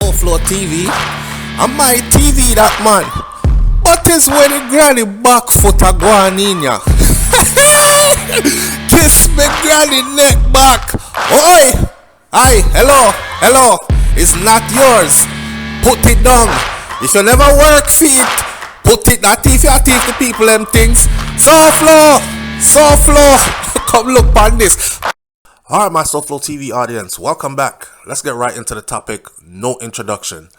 SouFLoTV. And my TV that man. But is where the granny back foot a go on in ya. Kiss me granny neck back. Oi! Hi, hello. It's not yours. Put it down. If you never work for it, put it that if you teach the people them things. SouFLo. Come look on this. Alright, my SouFLoTV audience, welcome back. Let's get right into the topic. No introduction.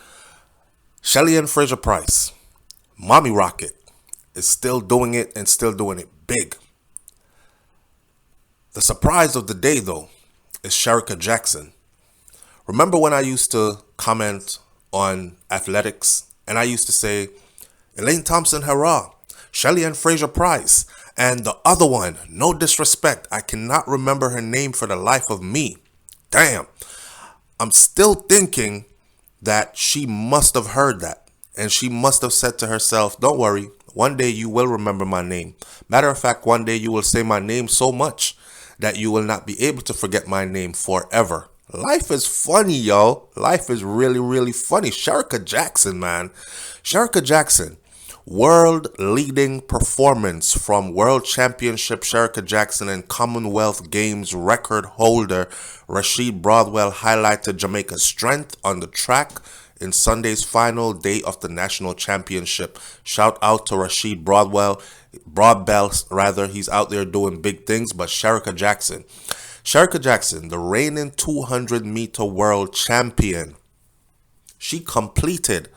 Shelly and Frazier-Price, Mommy Rocket, is still doing it and still doing it big. The surprise of the day, though, is Shericka Jackson. Remember when I used to comment on athletics and I used to say, Elaine Thompson Herah, Shelly and Frazier-Price, and the other one, no disrespect, I cannot remember her name for the life of me. Damn. I'm still thinking that she must have heard that. And she must have said to herself, don't worry, one day you will remember my name. Matter of fact, one day you will say my name so much that you will not be able to forget my name forever. Life is funny, yo. Life is really, really funny. Shericka Jackson, man. Shericka Jackson. World leading performance from World Championship Shericka Jackson and Commonwealth Games record holder Rasheed Broadwell highlighted Jamaica's strength on the track in Sunday's final day of the national championship. Shout out to Rasheed Broadwell, he's out there doing big things. But Shericka Jackson, the reigning 200-meter world champion, she completed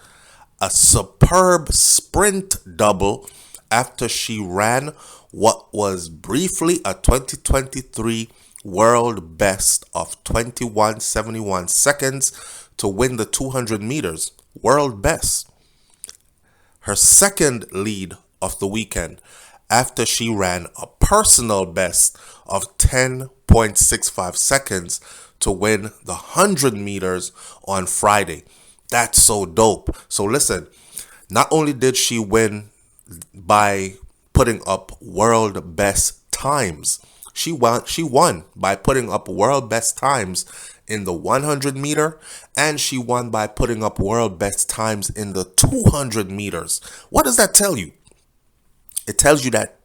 a superb sprint double after she ran what was briefly a 2023 world best of 21:71 seconds to win the 200 meters world best. Her second lead of the weekend after she ran a personal best of 10.65 seconds to win the 100 meters on Friday. That's so dope. So listen, not only did she win by putting up world best times, she won by putting up world best times in the 100 meter, and she won by putting up world best times in the 200 meters. What does that tell you? It tells you that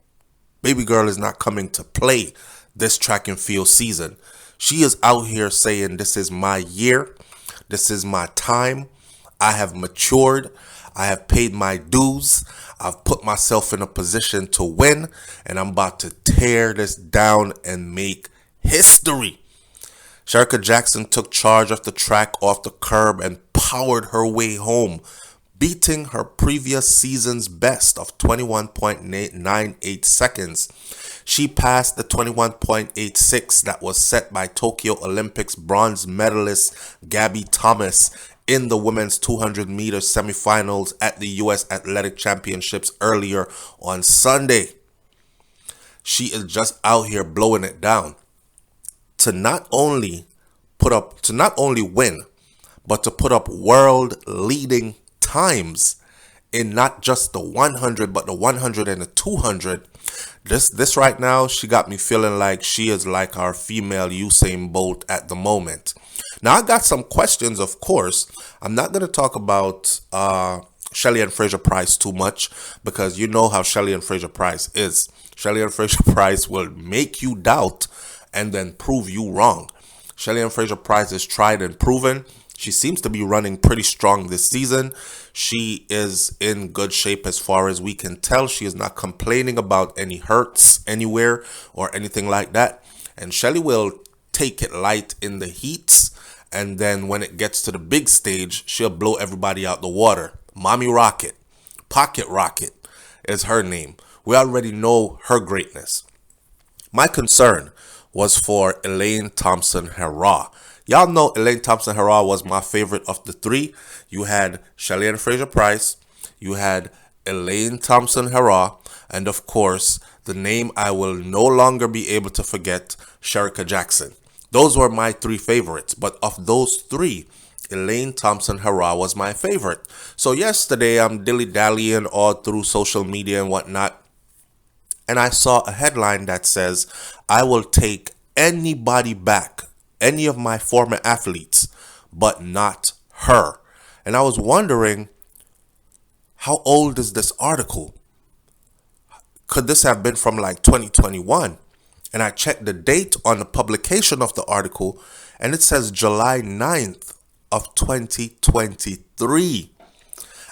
baby girl is not coming to play this track and field season. She is out here saying, this is my year. This is my time. I have matured. I have paid my dues. I've put myself in a position to win, and I'm about to tear this down and make history. Shericka Jackson took charge of the track off the curb and powered her way home, beating her previous season's best of 21.98 seconds. She passed the 21.86 that was set by Tokyo Olympics bronze medalist Gabby Thomas in the women's 200 meter semifinals at the U.S. Athletic Championships earlier on Sunday. She is just out here blowing it down to not only win, but to put up world leading times in not just the 100 but the 100 and the 200. This right now, she got me feeling like she is like our female Usain Bolt at the moment. Now I got some questions, of course. I'm not going to talk about Shelly and Frazier-Price too much, because you know how Shelly and Frazier-Price is. Shelly and Frazier-Price will make you doubt and then prove you wrong. Shelly and Frazier-Price is tried and proven. She seems to be running pretty strong this season. She is in good shape as far as we can tell. She is not complaining about any hurts anywhere or anything like that. And Shelly will take it light in the heats, and then when it gets to the big stage, she'll blow everybody out the water. Mommy Rocket, Pocket Rocket is her name. We already know her greatness. My concern was for Elaine Thompson Herah. Y'all know Elaine Thompson Herah was my favorite of the three. You had Shelly and Frazier-Price, you had Elaine Thompson Herah, and of course, the name I will no longer be able to forget, Shericka Jackson. Those were my three favorites, but of those three, Elaine Thompson Herah was my favorite. So yesterday, I'm dilly-dallying all through social media and whatnot, and I saw a headline that says, I will take anybody back, any of my former athletes, but not her. And I was wondering, how old is this article? Could this have been from like 2021? And I checked the date on the publication of the article, and it says July 9th of 2023.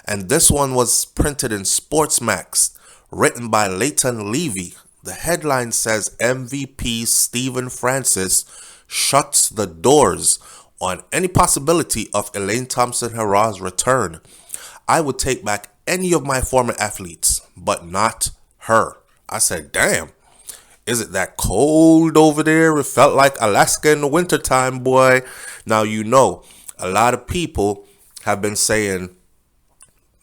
And this one was printed in Sportsmax, written by Leighton Levy. The headline says MVP Stephen Francis shuts the doors on any possibility of Elaine Thompson Herah's return. I would take back any of my former athletes, but not her. I said, damn, is it that cold over there? It felt like Alaska in the wintertime, boy. Now, you know, a lot of people have been saying,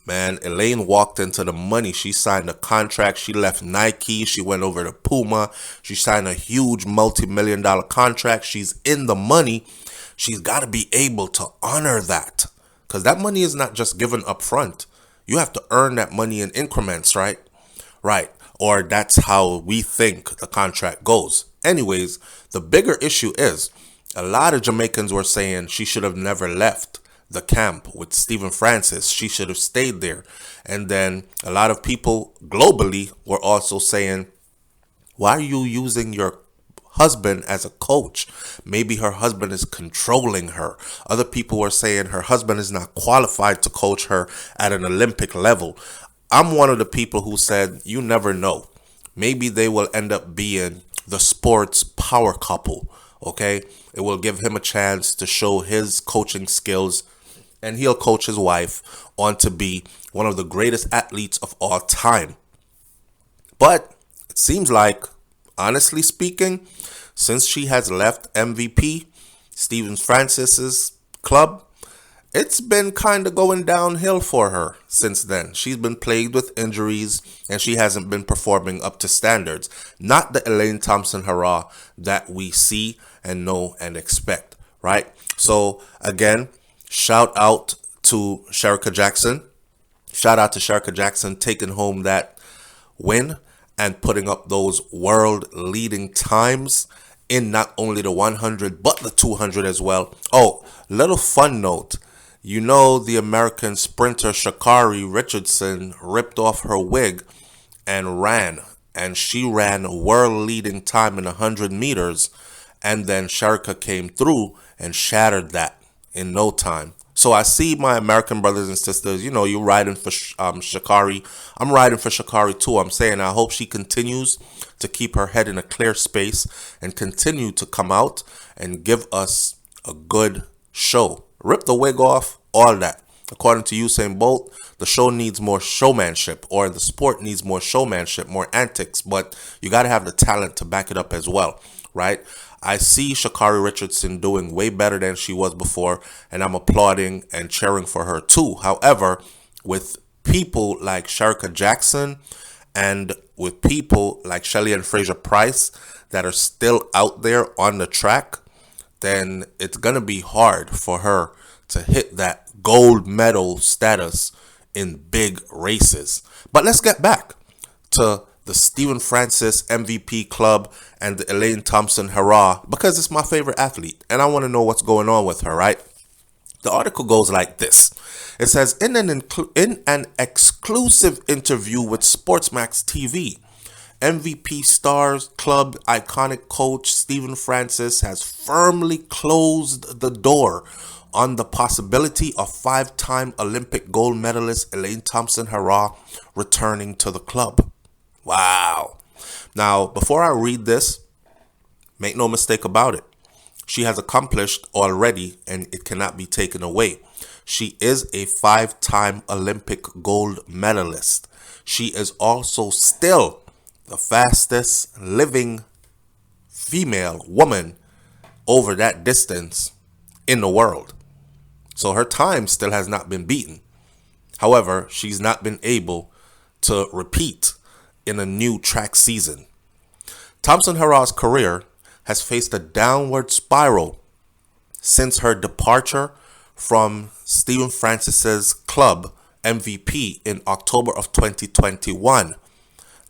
man, Elaine walked into the money. She signed a contract. She left Nike. She went over to Puma. She signed a huge multi-million-dollar contract. She's in the money. She's got to be able to honor that, because that money is not just given up front. You have to earn that money in increments, right? Right. Or that's how we think the contract goes. Anyways, the bigger issue is a lot of Jamaicans were saying she should have never left the camp with Stephen Francis. She should have stayed there. And then a lot of people globally were also saying, why are you using your husband as a coach? Maybe her husband is controlling her. Other people were saying her husband is not qualified to coach her at an Olympic level. I'm one of the people who said, you never know. Maybe they will end up being the sports power couple. Okay, it will give him a chance to show his coaching skills, and he'll coach his wife on to be one of the greatest athletes of all time. But it seems like, honestly speaking, since she has left MVP, Stephen Francis's club, it's been kind of going downhill for her since then. She's been plagued with injuries, and she hasn't been performing up to standards. Not the Elaine Thompson Herah that we see and know and expect, right? So again, shout out to Shericka Jackson. Shout out to Shericka Jackson taking home that win and putting up those world leading times in not only the 100 but the 200 as well. Oh, little fun note. You know, the American sprinter Sha'Carri Richardson ripped off her wig and ran. And she ran a world-leading time in 100 meters. And then Shericka came through and shattered that in no time. So I see my American brothers and sisters, you know, you're riding for Sha'Carri. I'm riding for Sha'Carri too. I'm saying I hope she continues to keep her head in a clear space and continue to come out and give us a good show. Rip the wig off, all that. According to Usain Bolt, the show needs more showmanship, or the sport needs more showmanship, more antics, but you got to have the talent to back it up as well, right? I see Sha'Carri Richardson doing way better than she was before, and I'm applauding and cheering for her too. However, with people like Shericka Jackson and with people like Shelly and Frazier-Price that are still out there on the track, then it's going to be hard for her to hit that gold medal status in big races. But let's get back to the Stephen Francis MVP club and the Elaine Thompson Herah, because it's my favorite athlete and I want to know what's going on with her, right? The article goes like this. It says, in an exclusive interview with Sportsmax TV, MVP Stars Club iconic coach Stephen Francis has firmly closed the door on the possibility of five-time Olympic gold medalist Elaine Thompson Herah returning to the club. Wow. Now, before I read this, make no mistake about it. She has accomplished already, and it cannot be taken away. She is a five-time Olympic gold medalist. She is also still the fastest living female woman over that distance in the world. So her time still has not been beaten. However, she's not been able to repeat in a new track season. Thompson Herah's career has faced a downward spiral since her departure from Stephen Francis's club MVP in October of 2021.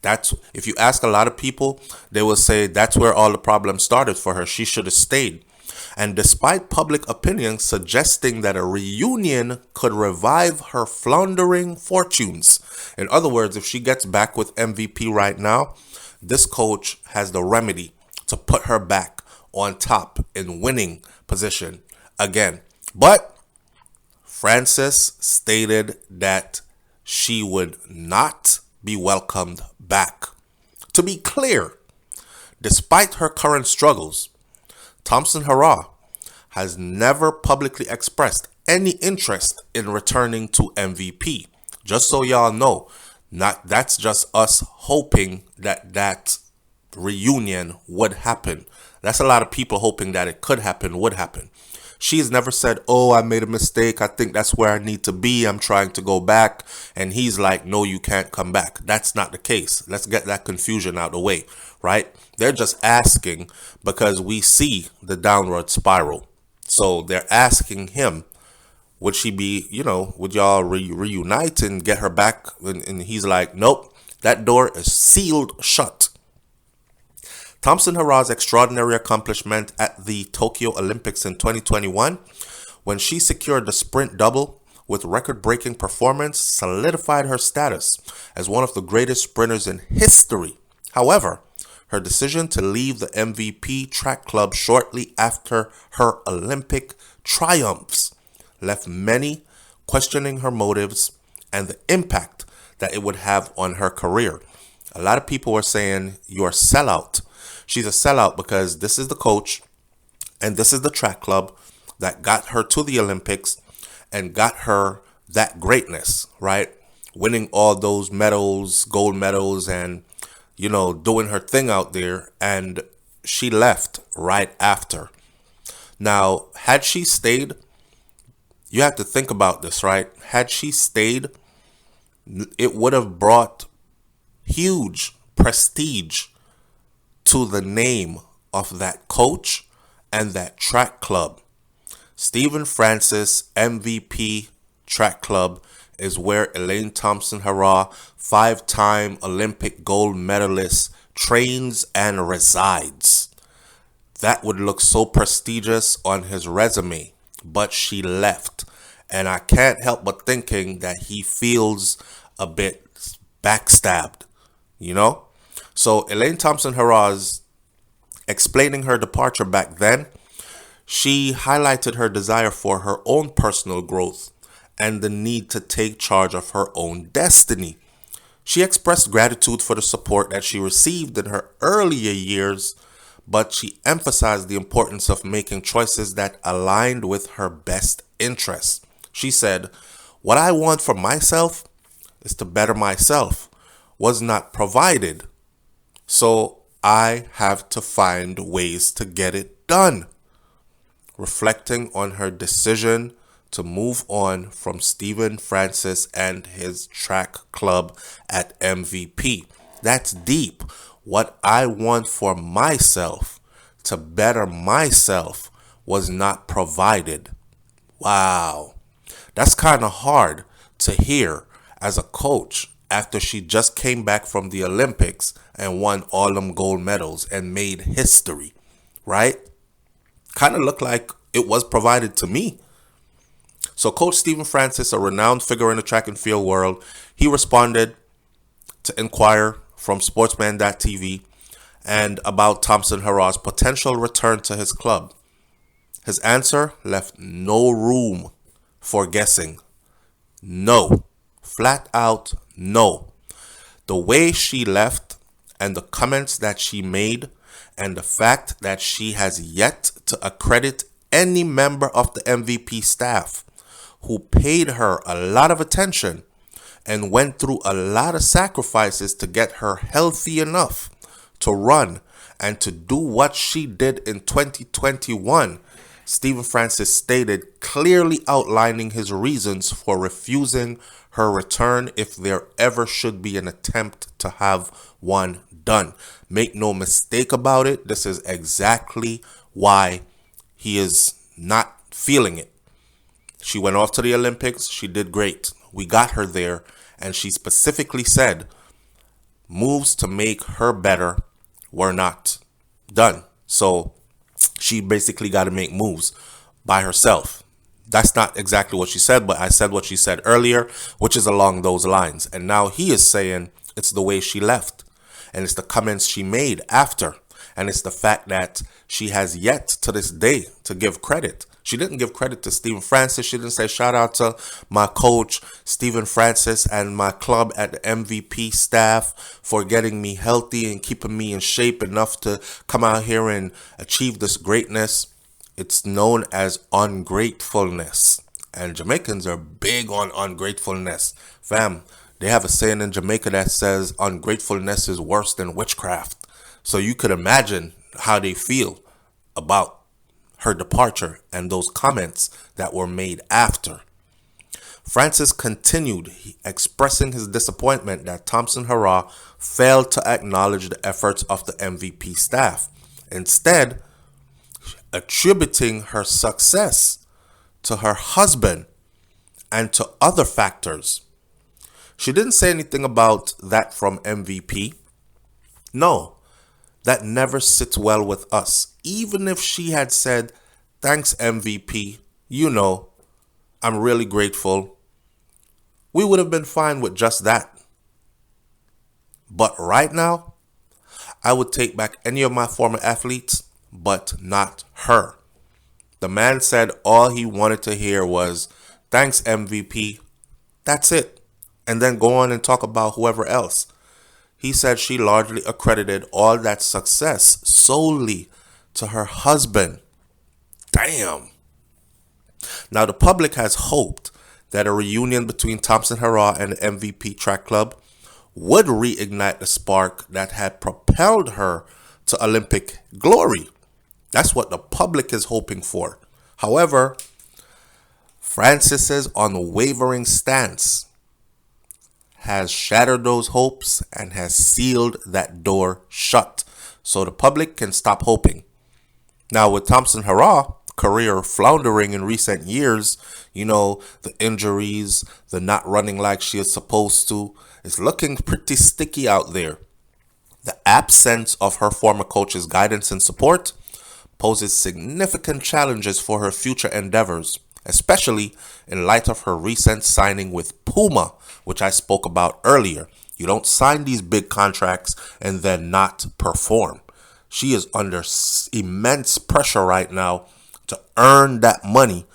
That's, if you ask a lot of people, they will say that's where all the problems started for her. She should have stayed. And despite public opinion suggesting that a reunion could revive her floundering fortunes, in other words, if she gets back with MVP right now, this coach has the remedy to put her back on top in winning position again. But Frances stated that she would not be welcomed back. To be clear, despite her current struggles, Thompson Herah has never publicly expressed any interest in returning to MVP. Just so y'all know, that's just us hoping that reunion would happen. That's a lot of people hoping that it could happen, would happen. She's never said, oh, I made a mistake. I think that's where I need to be. I'm trying to go back. And he's like, no, you can't come back. That's not the case. Let's get that confusion out of the way, right? They're just asking because we see the downward spiral. So they're asking him, would she be, would y'all reunite and get her back? And he's like, nope, that door is sealed shut. Thompson Herah's extraordinary accomplishment at the Tokyo Olympics in 2021, when she secured the sprint double with record-breaking performance, solidified her status as one of the greatest sprinters in history. However, her decision to leave the MVP track club shortly after her Olympic triumphs left many questioning her motives and the impact that it would have on her career. A lot of people were saying, you're a sellout. She's a sellout because this is the coach and this is the track club that got her to the Olympics and got her that greatness, right? Winning all those medals, gold medals, and, doing her thing out there. And she left right after. Now, had she stayed, you have to think about this, right? Had she stayed, it would have brought huge prestige to the name of that coach and that track club. Stephen Francis MVP Track Club is where Elaine Thompson Herah, 5-time Olympic gold medalist, trains and resides. That would look so prestigious on his resume, but she left. And I can't help but thinking that he feels a bit backstabbed, So Elaine Thompson Herah's explaining her departure back then, she highlighted her desire for her own personal growth and the need to take charge of her own destiny. She expressed gratitude for the support that she received in her earlier years, but she emphasized the importance of making choices that aligned with her best interests. She said, what I want for myself is to better myself, was not provided. So I have to find ways to get it done. Reflecting on her decision to move on from Stephen Francis and his track club at MVP. That's deep. What I want for myself to better myself was not provided. Wow. That's kind of hard to hear as a coach after she just came back from the Olympics and won all them gold medals and made history, right? Kind of looked like it was provided to me. So Coach Stephen Francis, a renowned figure in the track and field world, he responded to inquire from Sportsman.tv and about Thompson Herah's potential return to his club. His answer left no room for guessing. No. Flat out no. The way she left and the comments that she made and the fact that she has yet to accredit any member of the MVP staff who paid her a lot of attention and went through a lot of sacrifices to get her healthy enough to run and to do what she did in 2021, Stephen Francis stated, clearly outlining his reasons for refusing her return if there ever should be an attempt to have one done. Make no mistake about it, this is exactly why he is not feeling it. She went off to the Olympics. She did great. We got her there. And she specifically said moves to make her better were not done. So she basically got to make moves by herself. That's not exactly what she said, but I said what she said earlier, which is along those lines. And now he is saying it's the way she left. And it's the comments she made after. And it's the fact that she has yet to this day to give credit. She didn't give credit to Stephen Francis. She didn't say shout out to my coach, Stephen Francis, and my club at the MVP staff for getting me healthy and keeping me in shape enough to come out here and achieve this greatness. It's known as ungratefulness. And Jamaicans are big on ungratefulness. Fam, they have a saying in Jamaica that says ungratefulness is worse than witchcraft. So you could imagine how they feel about her departure and those comments that were made after. Francis continued expressing his disappointment that Thompson Herah failed to acknowledge the efforts of the MVP staff, instead attributing her success to her husband and to other factors. She didn't say anything about that from MVP. No. That never sits well with us. Even if she had said, thanks MVP, I'm really grateful, we would have been fine with just that. But right now, I would take back any of my former athletes, but not her. The man said all he wanted to hear was, thanks MVP, that's it. And then go on and talk about whoever else. He said she largely accredited all that success solely to her husband. Damn. Now, the public has hoped that a reunion between Thompson Herah and the MVP track club would reignite the spark that had propelled her to Olympic glory. That's what the public is hoping for. However, Francis's unwavering stance has shattered those hopes and has sealed that door shut, so the public can stop hoping. Now, with Thompson Herah career floundering in recent years, the injuries, the not running like she is supposed to, it's looking pretty sticky out there. The absence of her former coach's guidance and support poses significant challenges for her future endeavors, especially in light of her recent signing with Puma, which I spoke about earlier. You don't sign these big contracts and then not perform. She is under immense pressure right now to earn that money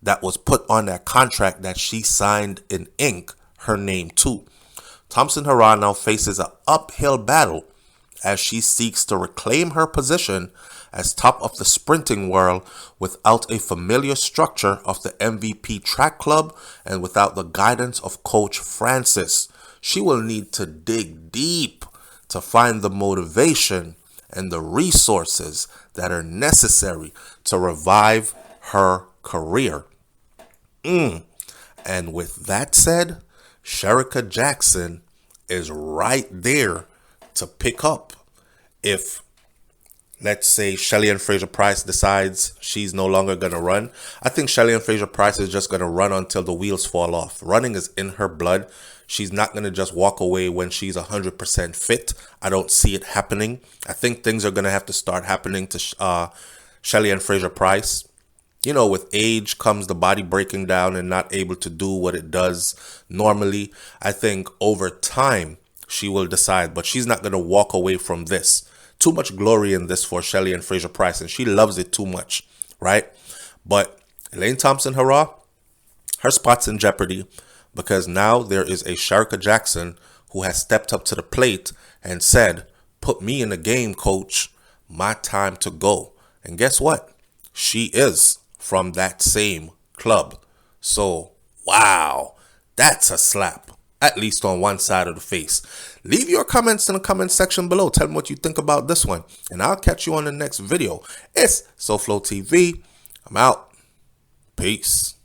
that was put on that contract that she signed in ink her name to. Thompson Herah now faces an uphill battle as she seeks to reclaim her position as top of the sprinting world without a familiar structure of the MVP track club and without the guidance of Coach Francis. She will need to dig deep to find the motivation and the resources that are necessary to revive her career. And with that said, Shericka Jackson is right there to pick up if, let's say, Shelly and Frazier-Price decides she's no longer going to run. I think Shelly and Frazier-Price is just going to run until the wheels fall off. Running is in her blood. She's not going to just walk away when she's 100% fit. I don't see it happening. I think things are going to have to start happening to Shelly and Frazier-Price. With age comes the body breaking down and not able to do what it does normally. I think over time she will decide, but she's not going to walk away from this. Too much glory in this for Shelly and Frazier-Price, and she loves it too much, right? But Elaine Thompson Herah, her spot's in jeopardy because now there is a Shericka Jackson who has stepped up to the plate and said, put me in the game, coach. My time to go. And guess what? She is from that same club. So, wow, that's a slap, at least on one side of the face. Leave your comments in the comment section below. Tell me what you think about this one. And I'll catch you on the next video. It's SouFLoTV. I'm out. Peace.